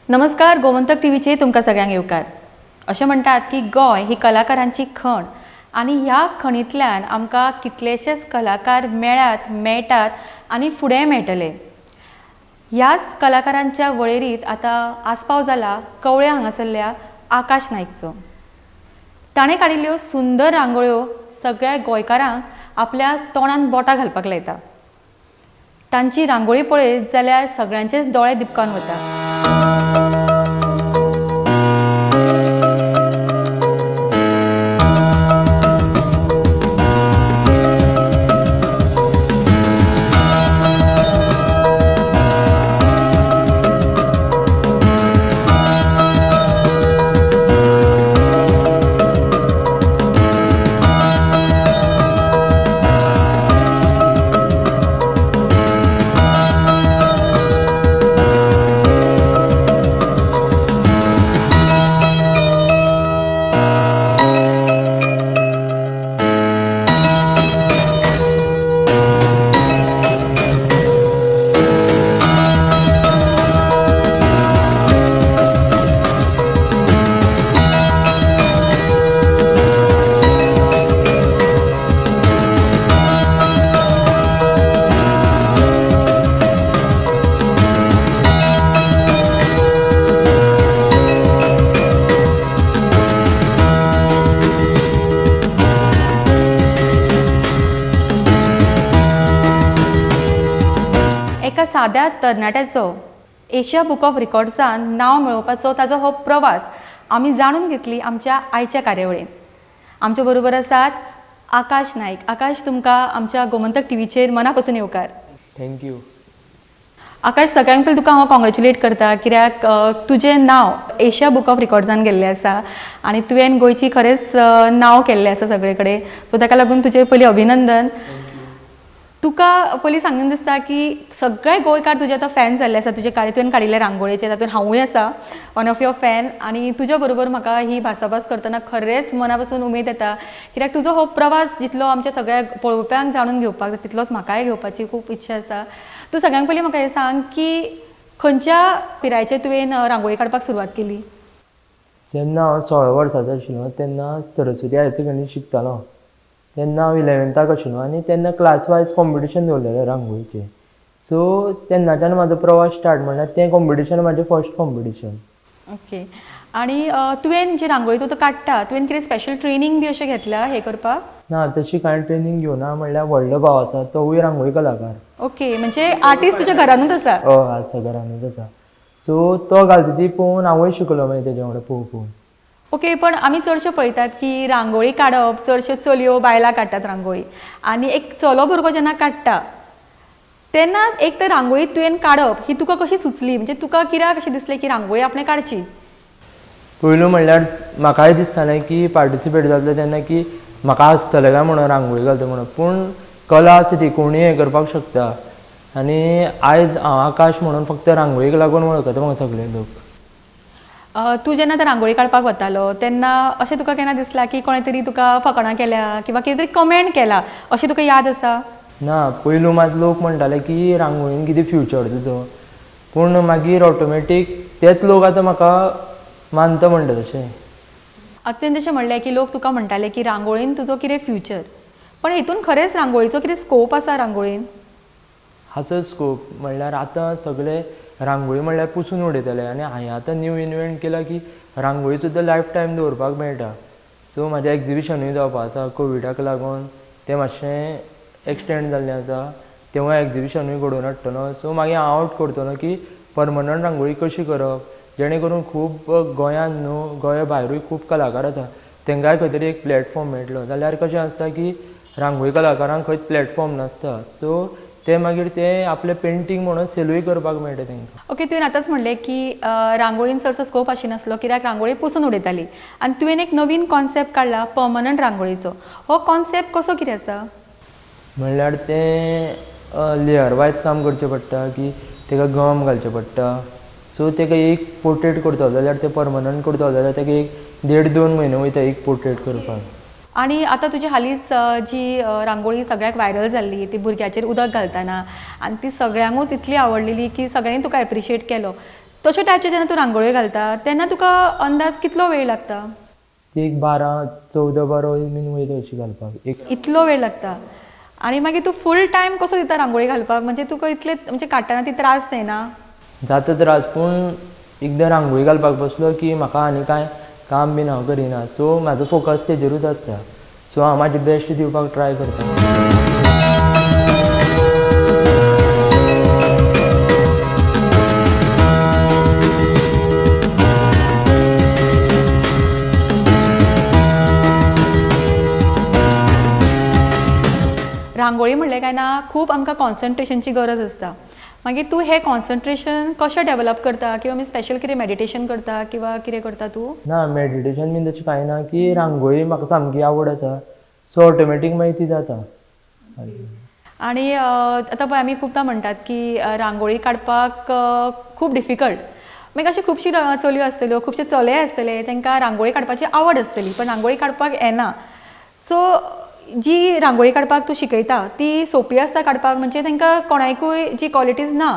नमस्कार, गोमंतक टीव्हीचे तुमकां सगळ्यांक येवकार। अशें म्हणटात की गोंय ही कलाकारांची खण आनी ह्या खणींतल्यान आमकां कितलेशेच कलाकार मेळटात आनी फुडें मेळटले। ह्याच कलाकारांच्या वळेरींत आतां आस्पाव जाला कवळे हांगासरल्या आकाश नाईकचो। ताणें काडिल्ल्यो सुंदर रांगोळ्यो सगळ्या गोंयकारांक आपल्या तोंडान बोटां घालपाक लायता। तांची रांगोळी पळयत जाल्यार सगळ्यांचेच दोळे दिपकावन वता। एका साध्या तरणाट्याचो एशिया बुक ऑफ रिकॉर्ड्सान नांव मेळोवपाचो ताजो हो प्रवास आमी जाणून घेतली आमच्या आयच्या कार्यावळीन। आमच्या बरोबर आसात आकाश नाईक। आकाश, तुमकां आमच्या गोमंतक टीव्हीचेर मना पासून येवकार। थँक्यू। आकाश, सगळ्यांत पयलीं तुका हांव कॉंग्रेच्युलेट करता, कित्याक तुजें नांव एशिया बुक ऑफ रिकॉर्ड्सान गेल्लें आसा आनी तुवें गोंयची खरेंच नांव केल्लें आसा सगळे कडेन, सो ताका लागून तुजें पयलीं अभिनंदन। तुका पयलीं सांगून दिसता की सगळे गोंयकार तुजे आतां फॅन जाल्ले आसा तुजे तुवें काडिल्ले रांगोळेचे, तातूंत हांवूय आसा वन ऑफ युअर फॅन। आनी तुज्या बरोबर म्हाका ही भासाभास करतना खरेंच मना पासून उमेद येता, कित्याक तुजो हो प्रवास जितलो आमच्या सगळ्या पळोवप्यांक जाणून घेवपाक तितलोच म्हाकाय घेवपाची खूब इच्छा आसा। तूं सगळ्यांत पयलीं म्हाका हें सांग की खंयच्या पिरायेचेर तुवें रांगोळी काडपाक सुरवात केली? जेन्ना हांव 16 वर्सांचो आशिल्लो तेन्ना सरस्वती हायर सेकंडरी शिकतालो। तेन्ना हांव 11थाक आशिल्लो आनी तेन्ना क्लास वायज कॉम्पिटिशन दवरलेलें रांगोळीचें। सो तेन्नाच्यान म्हाजो प्रवास स्टार्ट, म्हणल्यार तें कॉम्पिटिशन म्हाजें फर्स्ट कॉम्पिटिशन। ओके। आनी तुवें जी रांगोळी तूं काडटा तुवें कितें स्पेशल ट्रेनींग बी अशें घेतल्या हें करपाक? ना, तशी कांय ट्रेनींग घेवना। म्हणल्यार व्हडलो भाव आसा तोवूय रांगोळी कलाकार। ओके, म्हणजे आर्टिस्ट तुज्या घरानूच आसा? हय, आसा, घरानूच आसा। सो तो घालता ती पळोवन हांवूय शिकलो मागीर तेजे वांगडा पळोवन। ओके, पण आमी चडशे पळयतात की रांगोळी काडप चडश्यो चलयो बायलां काडटात रांगोळी, आनी एक चलो भुरगो जेन्ना काडटा तेन्ना एक तर रांगोळी तुवें काडप ही तुका कशी सुचली? म्हणजे तुका कित्याक अशें दिसलें की रांगोळी आपणें काडची? पयलू म्हणल्यार म्हाकाय दिसतालें की पार्टिसिपेट जातलें तेन्ना की म्हाका आसतलें काय म्हणून रांगोळी घालता म्हणून, पूण कला आसा ती कोणूय हें करपाक शकता। आनी आयज हांव आकाश म्हणून फक्त रांगोळीक लागून वळखता म्हाका सगळे लोक। तूं जेन्ना ते रांगोळी काडपाक वतालो तेन्ना अशें तुका केन्ना दिसलां की कोणें तरी तुका फकाणां केल्या किंवा कितें तरी कमेंट केला अशें तुका याद आसा? ना, पयलू मात लोक म्हणटाले की रांगोळीन कितें फ्युचर तुजो, पूण मागीर ऑटोमॅटीक तेच लोक आतां म्हाका मानता म्हणटा तशें। आतां तुवें जशें म्हणलें की लोक तुका म्हणटाले की रांगोळीन तुजो कितें फ्युचर, पण हेतून खरेंच रांगोळीचो कितें स्कोप आसा रांगोळीन? आसा स्कोप, म्हणल्यार आतां सगळे रांगोळी म्हणल्यार पुसून उडयतले आनी हांवें आतां न्यू इन्वेंट केला की रांगोळी सुद्दां लायफ टायम दवरपाक मेळटा। सो म्हाजें एक्जिबिशनूय जावपा आसा, कोविडाक लागून तें मातशें एक्सटेंड जाल्लें आसा, तेव्हा एक्जिबिशनूय घडोवन हाडटलो। सो मागीर हांव आउट करतलो की परमनंट रांगोळी कशी करप, जेणे करून खूब गोंयांत न्हू गोंया भायरूय खूब कलाकार आसा तेंकाय खंय तरी एक प्लॅटफॉर्म मेळटलो। जाल्यार कशें आसता की रांगोळी कलाकारांक खंयच प्लॅटफॉर्म नासता, सो ते मागीर ते आपले पेंटींग म्हणून सेलूय करपाक मेळटा तेंकां। ओके, तुवें आतांच म्हणलें की रांगोळीन चडसो स्कोप आशिनासलो कित्याक रांगोळी पुसून उडयताली, आनी तुवें एक नवीन कॉन्सेप्ट काडला परमनंट रांगोळीचो। हो कॉन्सेप्ट कसो कितें आसा? म्हणल्यार तें लेयर वायज काम करचें पडटा की तेका गम घालचें पडटा। सो तेका एक पोर्ट्रेट करतलो जाल्यार तें परमनंट करतलो जाल्यार तेका एक 1.5-2 म्हयने वयता एक पोर्ट्रेट करपाक। आनी आतां तुजी हालींच जी रांगोळी सगळ्याक व्हायरल जाल्ली ती भुरग्याचेर उदक घालतना, आनी ती सगळ्यांकूच इतली आवडलेली की सगळ्यांनी तुका एप्रिशिएट केलो। तशा टायपचे जेन्ना तूं रांगोळ्यो घालता तेन्ना तुका अंदाज कितलो वेळ लागता? ती एक 12-14 बीन वयता अशी घालपाक एक. इतलो वेळ लागता आणि मागीर तूं फूल टायम कसो दिता रांगोळी घालपाक? म्हणजे तुका इतले म्हणजे काडटना ती त्रास जायना? जाता त्रास, पूण एकदां रांगोळी घालपाक बसलो की म्हाका आनी कांय काम बीन हांव करिना, सो म्हाजो फोकस तेजेरूच आसता. सो हांव म्हाजें बेस्ट दिवपाक ट्राय करता. रांगोळी म्हणलें काय ना खूब आमकां कॉन्सन्ट्रेशनची गरज आसता. मागीर तूं हें कॉन्सन्ट्रेशन कशें डेवलप करता किंवा स्पेशल कितें मेडिटेशन करता किंवा कितें करता तूं? ना, मेडिटेशन बीन तशें कांय ना, की रांगोळी म्हाका सामकी आवड आसा, सो ऑटोमॅटीक मागीर ती जाता. आणि आतां पळय आमी खुबदां म्हणटात की रांगोळी काडपाक खूब डिफिकल्ट. मागीर अशी खुबशी चलयो आसतल्यो, खुबशे चले आसतले, तांकां रांगोळी काडपाची आवड आसतली पण रांगोळी काडपाक येना. सो जी रांगोळी काडपाक तूं शिकयता ती सोंपी आसता काडपाक? म्हणजे तांकां कोणाकूय जी क्वॉलिटीज ना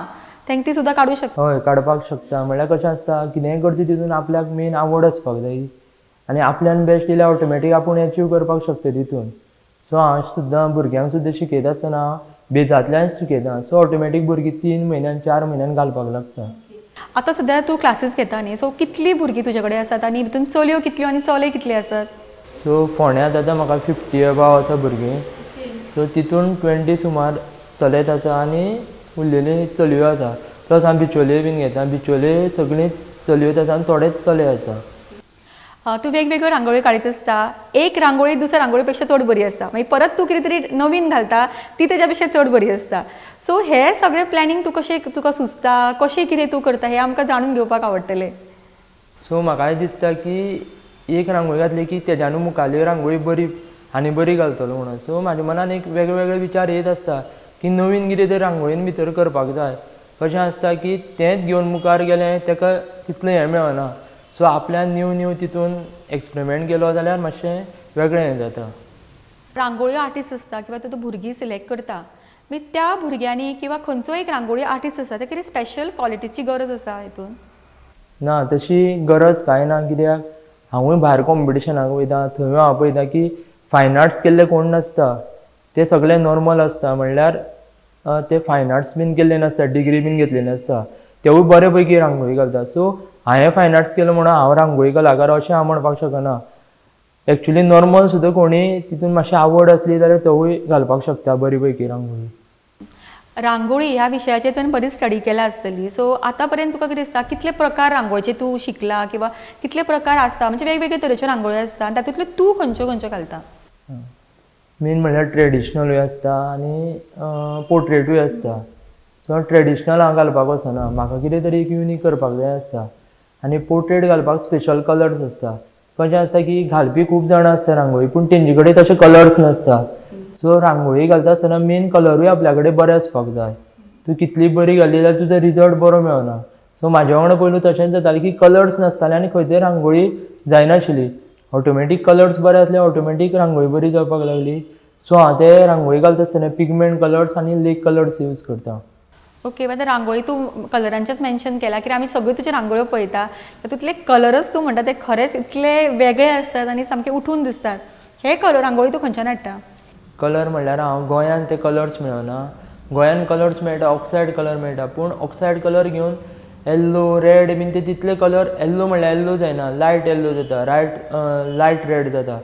तांकां ती सुद्दां काडूं शकता? हय, काडपाक शकता. म्हणल्यार कशें आसता, कितेंय करता तितून आपल्याक मेन आवड आसपाक जाय आनी आपल्यान बेस्ट दिल्यार ऑटोमॅटीक आपूण एचीव करपाक शकता तितून. सो हांव सुद्दां भुरग्यांक सुद्दां शिकयता आसतना बेजांतल्यान शिकयता, सो ऑटोमॅटीक भुरगीं 3 म्हयन्यान 4 म्हयन्यान घालपाक लागता. आतां सद्या तूं क्लासीस घेता न्ही, सो कितलीं भुरगीं तुजे कडेन आसात आनी तितून चलयो कितल्यो आनी चले कितले आसात? सो फोंड्यांत आतां म्हाका 50 अबाव आसा भुरगीं, सो तितून 20 सुमार चलेत आसा आनी उरलेली चलयो आसा. प्लस हांव बिचोले बीन घेता, बिचोले सगळीं चलयोच आसा आनी थोडेच चले आसा. तूं वेगवेगळ्यो रांगोळ्यो काडीत आसता, एक रांगोळी दुसऱ्या रांगोळी पेक्षा चड बरी आसता, मागीर परत तूं कितें तरी नवीन घालता ती तेज्या पेक्षा चड बरी आसता. सो हे सगळें प्लॅनिंग तूं कशें तुका सुचता, कशें कितें तूं करता हें आमकां जाणून घेवपाक आवडटलें. सो म्हाकाय दिसता की एक रांगोळी घातली की तेज्यानूय मुखाल्ली रांगोळी बरी आनी बरी घालतलो म्हणून. सो म्हाज्या मनान एक वेगळे वेगळे विचार येत आसता की नवीन कितें तरी रांगोळीन भितर करपाक जाय. कशें आसता की तेंच घेवन मुखार गेलें तेका तितलें हें मेळना, सो आपल्यान न्यू तितून एक्सपेरिमेंट केलो जाल्यार मातशें वेगळें हें जाता. रांगोळ्यो आर्टिस्ट आसता किंवा तूं भुरगीं सिलेक्ट करता, मागीर त्या भुरग्यांनी किंवा खंयचो एक रांगोळी आर्टिस्ट आसा तेका कितें स्पेशल क्वॉलिटीची गरज आसा हितून? ना, तशी गरज कांय ना, कित्याक हांवूय भायर कॉम्पिटिशनाक वयता, थंय हांव पळयता की फायन आर्ट्स केल्ले कोण नासता, ते सगळे नॉर्मल आसता. म्हणल्यार ते फायन आर्ट्स बीन केल्ले नासता, डिग्री बीन घेतली नासता, तेवूय बरे पैकी रांगोळी घालता. सो हांवें फायन आर्ट्स केलो म्हणून हांव रांगोळी कलाकार अशें हांव म्हणपाक शकना. एक्चुली नॉर्मल सुद्दां कोणी तितून मातशी आवड आसली जाल्यार तोवूय घालपाक शकता बरी पैकी रांगोळी. रांगोळी ह्या विशयाचेर तुवें बरी स्टडी केल्या आसतली, सो आतां पर्यंत तुका कितें दिसता कितले प्रकार रांगोळीचे तूं शिकला किंवा कितले प्रकार आसा, म्हणजे वेगवेगळे तरेच्यो रांगोळ्यो आसता आनी तातूंतल्यो तूं खंयच्यो खंयच्यो घालता? मेन म्हणल्यार ट्रेडिशनलूय आसता आनी पोर्ट्रेटूय आसता. सो ट्रेडिशनल हांव घालपाक वचना, म्हाका कितें तरी एक युनीक करपाक जाय आसता. आनी पोर्ट्रेट घालपाक स्पेशल कलर्स आसता. कशें आसता की घालपी खूब जाणां आसता रांगोळी पूण तेंचे कडेन तशे कलर्स नासता. सो रांगोळी घालता आसतना मेन कलरूय आपल्या कडेन बरे आसपाक जाय. तूं कितली बरी घाली जाल्यार तुजो रिजल्ट बरो मेळना. सो म्हाज्या वांगडा पयलू तशेंच जातालें की कलर्स नासताले आनी खंय तरी रांगोळी जायनाशिल्ली. ऑटोमॅटीक कलर्स बरे आसले, ऑटोमॅटीक रांगोळी बरी जावपाक लागली. सो हांव ते रांगोळी घालता आसतना पिगमेंट कलर्स आनी लेक कलर्स यूज करता. ओके, मागीर रांगोळी तूं कलरांचेच मेन्शन केला, कित्याक आमी सगळ्यो तुज्यो रांगोळ्यो पळयता तातूंतले कलरच तूं म्हणटा ते खरेंच इतले वेगळे आसतात आनी सामके उठून दिसतात. हे कलर रांगोळी तूं खंयच्यान हाडटा? कलर म्हणल्यार हांव गोंयान ते कलर्स मेळना. गोंयान कलर्स मेळटा, ऑक्सायड कलर मेळटा, पूण ऑक्सायड कलर घेवन येल्लो रेड बीन ते तितले कलर, येल्लो म्हणल्यार येल्लो जायना, लायट येल्लो जाता, लायट रेड जाता.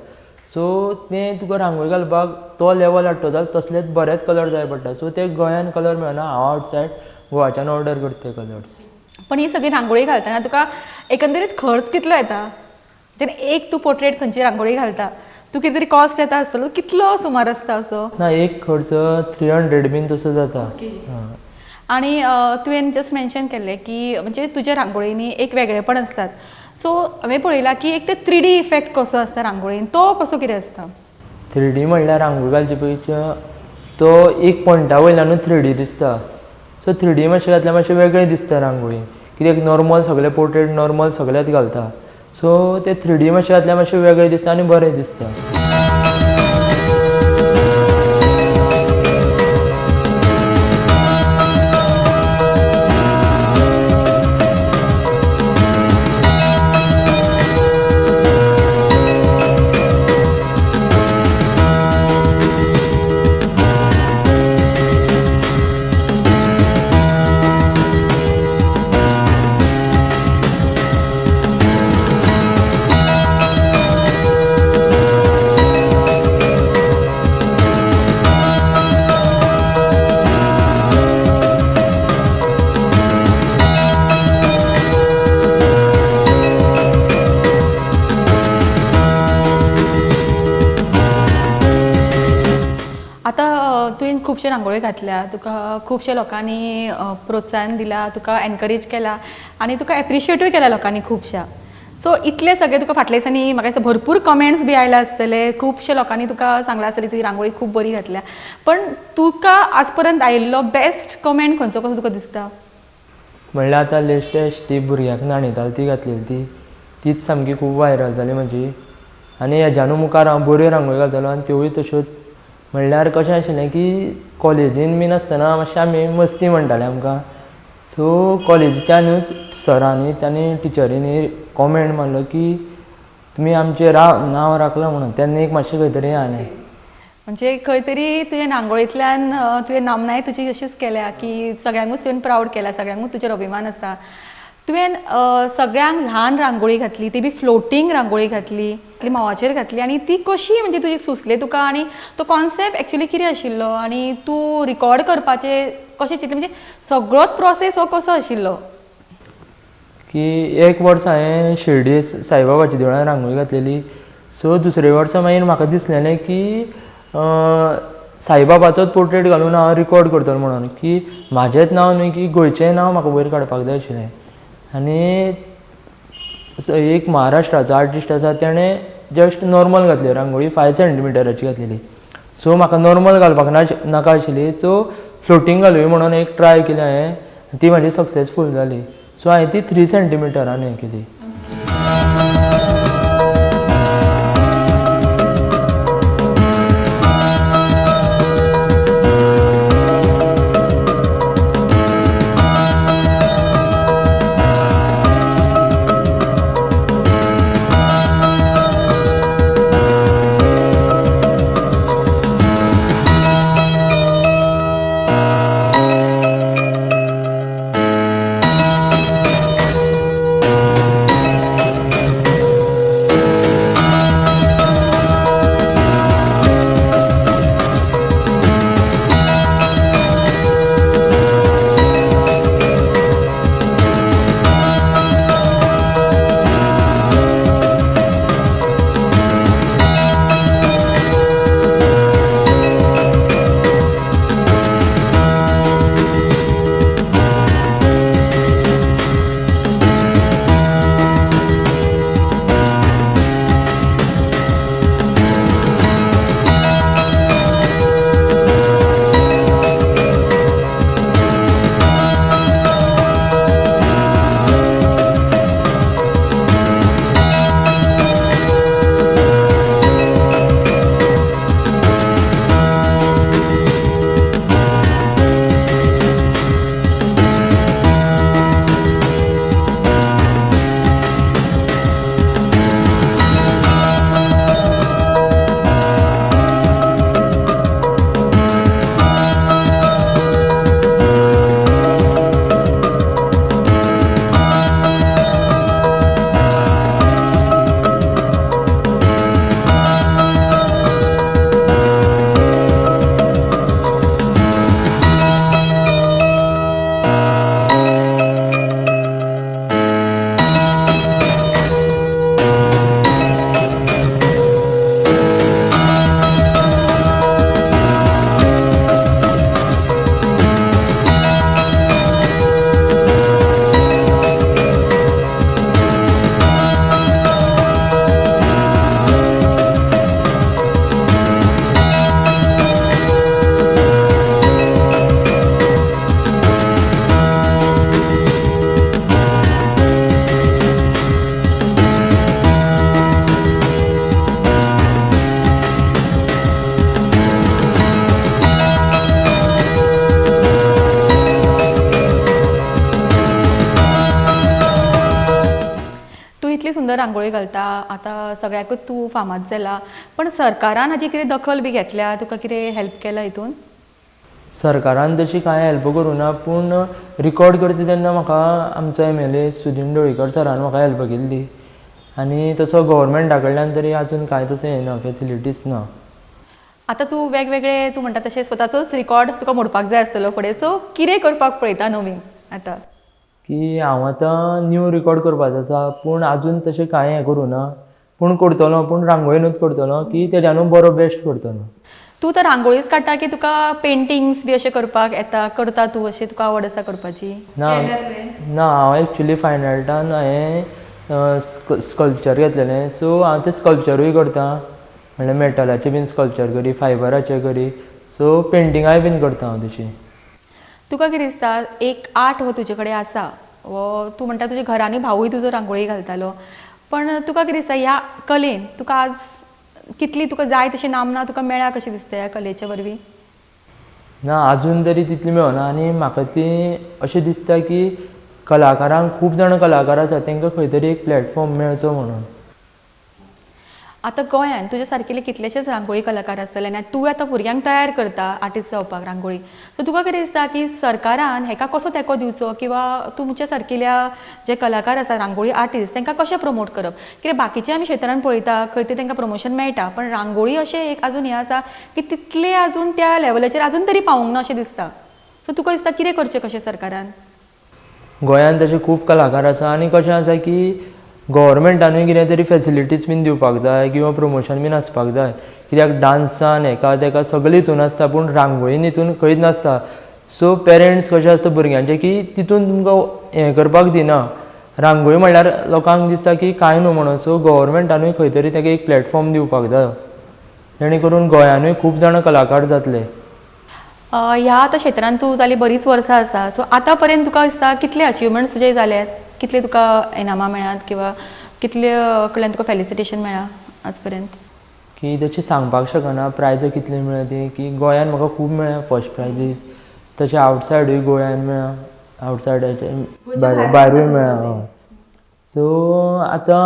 सो तें तुका रांगोळी घालपाक तो लेवल हाडटो जाल्यार तसलेच बरेच कलर जाय पडटा. सो ते गोंयान कलर मेळना, हांव आवटसायड गोवाच्यान ऑर्डर करता कलर्स. पण ही सगळी रांगोळी घालतना तुका एकंदरीत खर्च कितलो येता? जेन्ना एक तूं पोर्ट्रेट खंयची रांगोळी घालता तूं कितें तरी कॉस्ट येता आसतलो, कितलो सुमार आसता असो? ना, एक खर्च 300 बीन तसो जाता. आणि तुवें जस्ट मेन्शन केल्लें की म्हणजे तुज्या रांगोळींनी एक वेगळेपण आसतात. सो हांवें पळयलां की एक ते 3D इफेक्ट कसो आसता रांगोळीन, तो कसो कितें आसता? 3D म्हणल्यार रांगोळी घालचे पयलीं तो एक पॉयंटा वयल्यानूच 3D दिसता. सो 3D मातशें घातल्यार मातशें वेगळें दिसता रांगोळी, कित्याक नॉर्मल सगळे पोर्ट्रेट नॉर्मल सगळेच घालता. सो ते 3D मातशें घातल्यार मातशें वेगळें दिसता आनी बरें दिसता. खुबशे रांगोळी घातल्या, तुका खुबशे लोकांनी प्रोत्साहन दिला, तुका एनकरेज केला आनी तुका एप्रिशिएटूय केला लोकांनी खुबशा. सो इतले सगळे तुका फाटल्या दिसांनी म्हाका दिसता भरपूर कमेंट्स बी आयला आसतले, खुबशे लोकांनी तुका सांगला आसतली तुजी रांगोळी खूब बरी घातल्या. पण तुका आज पर्यंत आयिल्लो बेस्ट कमेंट खंयचो कसो तुका दिसता? म्हणल्यार आतां लेटेस्ट ती भुरग्यांक नाणयताली ती घातलेली तीच सामकी खूब वायरल जाली म्हजी. आनी हेज्यानू मुखार हांव बऱ्यो रांगोळी घालतलो आनी त्योय तश्योच. म्हणल्यार कशें आशिल्लें की कॉलेजीन बीन आसतना मातशें आमी मस्ती म्हणटाले आमकां. सो कॉलेजीच्यानूच सरांनी आनी टिचरींनी कॉमेंट मारलो की तुमी आमचें नांव राखलां म्हणून. तेन्ना एक मातशें खंय तरी जालें. म्हणजे खंय तरी तुजे रांगोळींतल्यान तुवें नामनाय तुजी अशीच केल्या की सगळ्यांकूच तुवें प्रावड केला, सगळ्यांकूच तुजेर अभिमान आसा. तुवें सगळ्यांक ल्हान रांगोळी घातली, ती बी फ्लोटींग रांगोळी घातली, ती मावाचेर घातली आनी ती कशी म्हणजे तुजी सुचली तुका आनी तो कॉन्सेप्ट एक्चुली कितें आशिल्लो आनी तूं रिकॉर्ड करपाचें कशें चिंतलें म्हणजे सगळोच प्रोसेस हो कसो आशिल्लो? की एक वर्स हांवें शिर्डी साईबाबाच्या देवळान रांगोळी घातलेली. सो दुसरे वर्सा मागीर म्हाका दिसलेलें की साईबाबाचोच पोर्ट्रेट घालून हांव रिकॉर्ड करतलो म्हणून की म्हाजेंच नांव न्हय की गोंयचेंय नांव म्हाका वयर काडपाक जाय आशिल्लें. आनी एक महाराष्ट्राचो आर्टिस्ट आसा तेणें जस्ट नॉर्मल घातली रांगोळी 5 सेंटिमिटराची घातलेली. सो म्हाका नॉर्मल घालपाक नाका आशिल्ली. सो फ्लोटींग घालुया म्हणून एक ट्राय केली हांवें, ती म्हाजी सक्सेसफूल जाली. सो हांवें ती 3 सेंटिमिटरान हें केली. सुंदर रांगोळी घालता, आतां सगळ्याकूच तूं फामाद जाला, पण सरकारान हाजी कितें दखल बी घेतल्या, तुका कितें हेल्प केला हितून? सरकारान तशी कांय हेल्प करूं ना, पूण रिकॉर्ड करता तेन्ना म्हाका आमचो MLA सुदीन ढवळीकर सरान म्हाका हेल्प केल्ली. आनी तसो गव्हर्मेंटा कडल्यान तरी आजून कांय तसो येना, फॅसिलिटीज ना. आतां तूं वेगवेगळे तूं म्हणटा तशें स्वताचोच रिकॉर्ड तुका म्हणपाक जाय आसतलो फुडें, सो कितें करपाक पळयता नवीन आतां? की हांव आतां न्यू रिकॉर्ड करपाचो आसा, पूण आजून तशें कांय हें करूं ना, पूण करतलो, पूण रांगोळीनूच करतलो की तेज्यानूय बरो बेस्ट करतलो. तूं तर रांगोळीच काडटा की तुका पेंटिंग्स बी अशें करपाक येता करता तूं अशें तुका आवड आसा करपाची ना ना हांव एक्चुली फायन आर्टान हांवें स्कल्पचर घेतलेलें सो हांव तें स्कल्पचरूय करता म्हणल्यार मेटलाचें बीन स्कल्पचर करी फायबराचें करी सो पेंटिंगाय बीन करता हांव तशी. तुका कितें दिसता एक आर्ट हो तुजे कडेन आसा वो तूं म्हणटा तुज्या घरानूय भावूय तुजो रांगोळी घालतालो पण तुका कितें दिसता ह्या कलेन तुका आज कितली तुका जाय तशी नामना तुका मेळ्ळ्या कशें दिसता ह्या कलेच्या वरवीं. ना आजून तरी तितली मेळना आनी म्हाका ती अशें दिसता की कलाकारांक खूब जाण कलाकार आसा तांकां खंय तरी एक प्लॅटफॉर्म मेळचो म्हणून. आतां गोंयांत तुजे सारकेले कितलेशेच रांगोळी कलाकार आसतले आनी तूं आतां भुरग्यांक तयार करता आर्टिस्ट जावपाक रांगोळी सो तुका कितें दिसता की सरकारान हेका कसो तेंको दिवचो किंवां तुमच्या सारकेल्या जे कलाकार आसा रांगोळी आर्टिस्ट तांकां कशें प्रमोट करप कित्याक बाकीचे आमी क्षेत्रांत पळयता खंय ते तांकां प्रमोशन मेळटा पण रांगोळी अशें एक आजून हें आसा की तितले आजून त्या लेवलाचेर आजून तरी पावूंक ना अशें दिसता सो तुका दिसता कितें करचें कशें सरकारान. गोंयांत तशे खूब कलाकार आसा आनी कशें आसा की गव्हर्मेंटानूय कितें तरी फॅसिलिटीज बीन दिवपाक जाय किंवा प्रमोशन बीन आसपाक जाय कित्याक डान्सान हेका तेका सगळे हितून आसता पूण रांगोळीन हितून खंयच नासता. सो पेरंट्स कशें आसता भुरग्यांचे की तितून तुमकां हें करपाक दिना रांगोळी म्हणल्यार लोकांक दिसता की कांय न्हू म्हणून सो गव्हर्मेंटानूय खंय तरी ताका एक प्लॅटफॉर्म दिवपाक जाय जेणे करून गोंयानूय खूब जाण कलाकार जातले. ह्या आतां क्षेत्रांत तूं जाली बरीच वर्सां आसा सो आतां पर्यंत तुका दिसता कितले अचिवमेंट्स तुजे जाल्यात कितले तुका इनामां मेळ्ळ्यात किंवा कितले कडल्यान तुका फेलिसिटेशन मेळ्ळां आज पर्यंत. की तशें सांगपाक शकना प्रायज कितले मेळ्ळा ती की गोंयान म्हाका खूब मेळ्ळा फर्स्ट प्रायजीस तशें आवटसायडूय गोंयान मेळ्ळा आवटसायडाचे भायरूय मेळ्ळा हय. सो आतां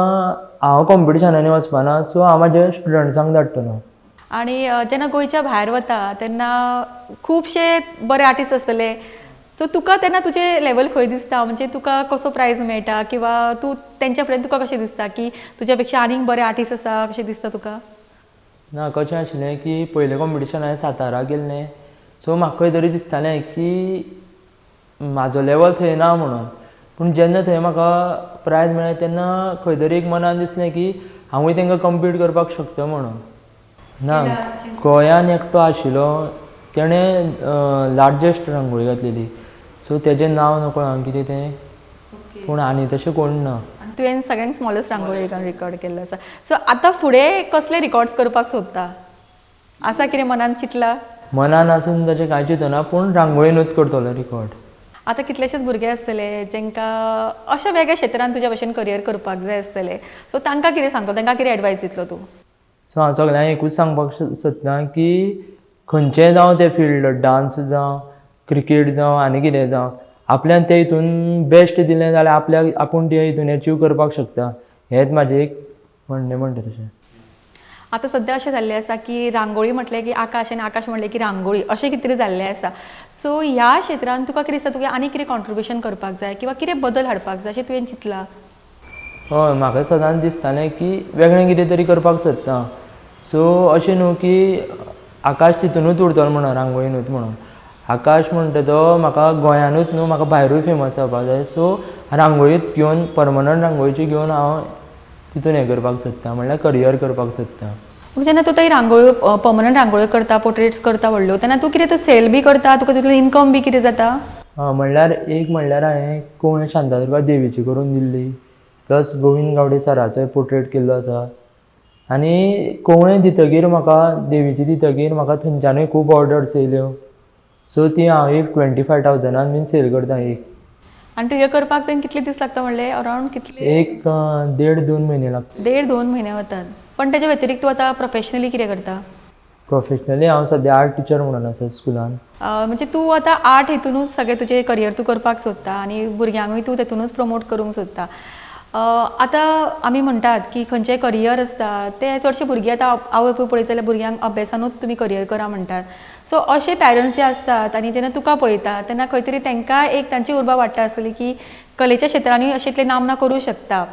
हांव कॉम्पिटिशनांनी वचपाना सो हांव म्हाज्या स्टुडंट्सांक धाडटलो. आनी जेन्ना गोंयच्या भायर वता तेन्ना खुबशे बरे आर्टिस्ट आसतले सो तुका तेन्ना तुजें लेवल खंय दिसता म्हणजे तुका कसो प्रायज मेळटा किंवा तूं तेंच्या फुड्यान तुका कशें दिसता की तुज्या पेक्षा आनीक बरे आर्टिस्ट आसा कशें दिसता तुका. ना कशें आशिल्लें की पयलें कॉम्पिटिशन हांवें सातारा गेल्लें सो म्हाका खंय तरी दिसतालें की म्हाजो लेवल थंय ना म्हणून पूण जेन्ना थंय म्हाका प्रायज मेळ्ळें तेन्ना खंय तरी एक मनान दिसलें की हांवूय तांकां कम्पीट करपाक शकता म्हणून. ना गोंयान एकटो आशिल्लो तेणें लार्जस्ट रांगोळी घातलेली सो तेजें नांव नकळो हांव कितें तें पूण आनी तशें कोण ना. तुवें सगळ्यांत स्मॉलस्ट रांगोळी रिकॉर्ड केल्लो आसा सो आतां फुडें कसले रिकॉर्ड्स करपाक सोदता आसा कितें मनान चिंतला. मनान आसून तशें कांय चिंतना पूण रांगोळीनूच करतलो रिकॉर्ड. आतां कितलेशेच भुरगे आसतले जेंकां अशा वेगळ्या क्षेत्रांत तुज्या भशेन करियर करपाक जाय आसतले सो तांकां कितें सांगतलो तांकां कितें एडवायस दितलो तूं. सो हांव सगळ्यांक एकूच सांगपाक सोदतां की खंयचेंय जावं तें फील्ड डान्स जावं क्रिकेट जावं आनी कितें जावं आपल्यान ते हितून बेस्ट दिलें जाल्यार आपल्याक आपूण ते हितून अचीव करपाक शकता हेंच म्हाजें एक म्हणणें म्हणटा तशें. आतां सद्या अशें जाल्लें आसा की रांगोळी म्हटलें की आकाश आनी आकाश म्हणलें की रांगोळी अशें कितें तरी जाल्लें आसा सो ह्या क्षेत्रांत तुका कितें दिसता तुवें आनी कितें कॉन्ट्रिब्युशन करपाक जाय किंवा कितें बदल हाडपाक जाय अशें तुवें चिंतलां. हय म्हाका सदांच दिसतालें की वेगळें कितें तरी करपाक सोदता सो अशें न्हू की आकाश तितूनूच उरतलो म्हणून रांगोळीनूच म्हणून आकाश म्हणटा तो म्हाका गोंयानूच न्हू म्हाका भायरूय फेमस जावपाक जाय सो रांगोळीच घेवन परमनंट रांगोळीची घेवन हांव तितून हें करपाक सोदता म्हणल्यार करियर करपाक सोदता. जेन्ना तूं थंय रांगोळ्यो पर्मनंट रांगोळ्यो करता पोर्ट्रेट्स करता व्हडल्यो तेन्ना तूं कितें सेल बी करता तुका तितून इनकम बी कितें जाता. म्हणल्यार एक म्हणल्यार हांवें कोण शांतादुर्गा देवीची करून दिल्ली प्लस गोविंद गावडे सराचोय पोर्ट्रेट केल्लो आसा आनी कोवळें दितकीर म्हाका देवीची दितकीर म्हाका थंयच्यानूय खूब ऑर्डर्स येयल्यो सो ती हांव एक 25,000 बीन सेल करता एक. आनी तुवें करपाक तुवें कितले दीस लागता म्हणलें अरावंड कितले. एक 1.5-2 म्हयने लागता. 1.5-2 म्हयने वतात पण तेच्या व्यतिरिक्त तूं आतां प्रोफेशनली कितें करता. प्रोफेशनली हांव सद्या आर्ट टिचर म्हणून आसा स्कुलान. म्हणजे तूं आतां आर्ट हितूनूच सगळें तुजें करियर तूं करपाक सोदता आनी भुरग्यांकूय तूं तेतूनूच प्रमोट करूंक सोदता. आतां आमी म्हणटात की खंयचेंय करियर आसता ते चडशे भुरगीं आतां आवय बापूय पळयत जाल्यार भुरग्यांक अभ्यासानूच तुमी करियर करा म्हणटात सो अशे पॅरंट्स जे आसतात आनी जेन्ना तुका पळयता तेन्ना खंय तरी तांकां एक तांची उर्बा वाडटा आसतली की कलेच्या क्षेत्रांतूय अशे इतले नामना करूं शकता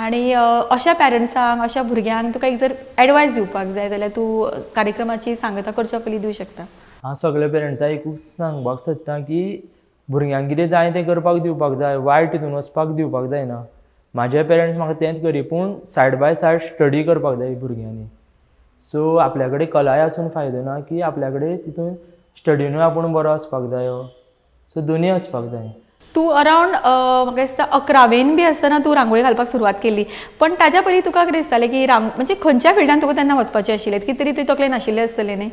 आनी अशा पॅरंट्सांक अशा भुरग्यांक तुका एक जर एडवायस दिवपाक जाय जाल्यार तूं कार्यक्रमाची सांगता करच्या पयलीं दिवं शकता. हांव सगळ्या पेरंट्सांक एकूच सांगपाक सोदतां की भुरग्यांक कितें जाय तें करपाक दिवपाक जाय वायट हितून वचपाक दिवपाक जायना. म्हाजे पेरंट्स म्हाका तेंच करी पूण सायड बाय सायड स्टडी करपाक जाय भुरग्यांनी सो आपल्या कडेन कलाय आसून फायदो ना की आपल्या कडेन तितून स्टडीनूय आपूण बरो आसपाक जायो. सो दोनूय आसपाक जाय. तूं अरावंड म्हाका दिसता 11वेन बी आसतना तूं रांगोळी घालपाक सुरवात केली. पण ताच्या पयलीं तुका कितें दिसतालें की म्हणजे खंयच्या फिल्डान तुका तेन्ना वचपाचें आशिल्लें? कितें तरी तुवें तकलेन आशिल्लें आसतलें न्ही?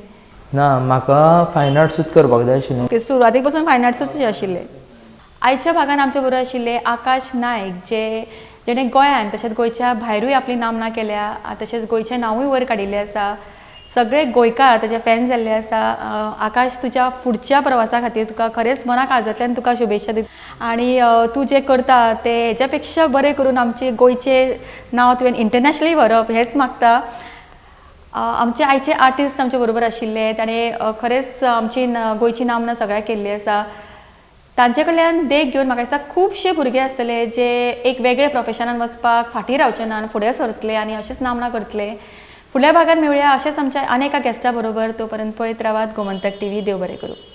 ना, म्हाका फायन आर्ट्सूच करपाक जाय आशिल्लें. ते सुरवातेक पासून फायन आर्ट्सूच आशिल्लें. आयच्या भागान आमचे बरोबर आशिल्ले आकाश नायक, जेणें गोंयांत तशेंच गोंयच्या भायरूय आपली नामना केल्या, तशेंच गोंयचें नांवूय वयर काडिल्लें आसा. सगळे गोंयकार ताचे फॅन जाल्ले आसा. आकाश, तुज्या फुडच्या प्रवासा खातीर तुका खरेंच मना काळजांतल्यान तुका शुभेच्छा दिता. आनी तूं जें करता तें हेच्या पेक्षा बरें करून आमचे गोंयचें नांव तुवें इंटरनॅशनली व्हरप हेंच मागता. आमचे आयचे आर्टिस्ट आमचे बरोबर आशिल्ले, ताणें खरेंच आमची गोंयची नामना सगळ्याक केल्ली आसा. तांचे कडल्यान देख घेवन म्हाका दिसता खुबशे भुरगे आसतले जे एक वेगळे प्रोफेशनान वचपाक फाटीं रावचे ना, फुडें सरतले आनी अशेंच नामना करतले. फुडल्या भागान मेळुया अशेंच आमच्या आनी एका गॅस्टा बरोबर. तो पर्यंत पळयत रावात गोमंतक TV. देव बरें करूं.